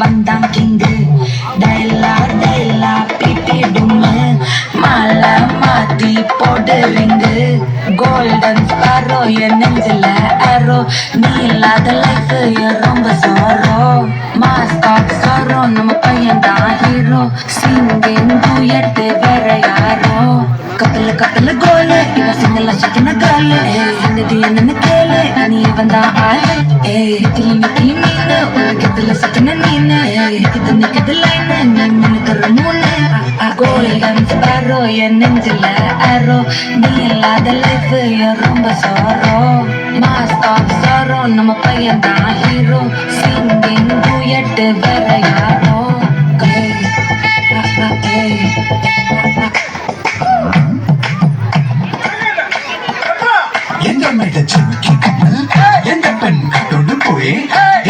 வந்தான் கிங்கு டைலா டைலா பிபிடுமு மாலை மாத்தி போடுறீங்க கோல்டன் ஸ்பாரோ என் நெஞ்சில அரோ நீ இல்லாத லைஃப் ரொம்ப சோரோ மாஸ்க் ஆஃப் சோரோ நம்ம பையன் தான் ஹீரோ சிங்கிங் டூயட் வேற யாரோ கப்பல கோலு இவ சிங்கல சத்தின காலு சங்கதி என்னன்னு கேளு நீ வந்தா ஆளு நிக்கி மீனு உலகத்துல சத்தின நீனு நிக்குது லைனு நின்னுக்கிற மூணு கோல்டன் ஸ்பாரோ என் நெஞ்சில அரோ நீ இல்லாத லைஃப் ரொம்ப சோரோ மாஸ்க் ஆஃப் சோரோ நம்ம பையன் தான் ஹீரோ சிங்கிங் டூயட் வேற யாரோ எந்த மேட சிமிக்கி கமல் எந்த பெண் கட்டோடு போய்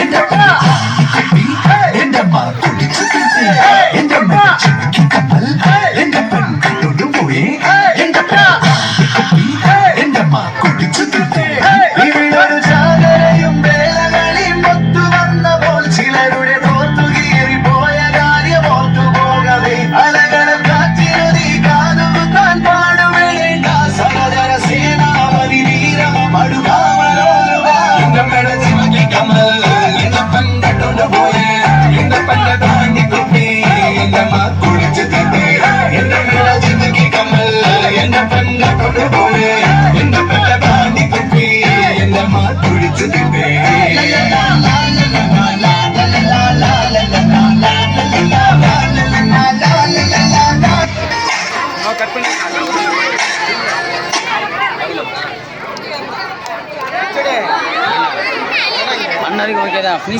எந்த குப்பி எந்த மா குடிச்சு எந்த மேட சிமிக்கி கமல் எந்த பெண் கட்டோடு போய் எந்த குப்பி எந்த மா குடிச்சு ഇവിടൊരു ചാകരയും വേലകളിയും ഒത്തു വന്ന പോൽ ചിലരുടെ തോത്തുകീറി പോയ കാര്യം ഓർത്തു പോകവേ അലകളെ കാറ്റിരുതി കാതുകുത്താൻ പാടുവേണ്ട സഹചര സേനാപതി വീരം അടുകാവലോലുവാ இந்த மேட சிமக்கி கமல் இந்த பெண் கட்டோண்டு போய் இந்த பெண்ணை தாண்டி குப்பி இந்த மா குடிச்சு திட்டு இந்த மேட சிமக்கி கமல் இந்த பெண் கட்டோண்டு போய் இந்த பெண்ணை தாண்டி குப்பி இந்த மா குடிச்சு திட்டு அண்ணாருக்கு ஓகே தான்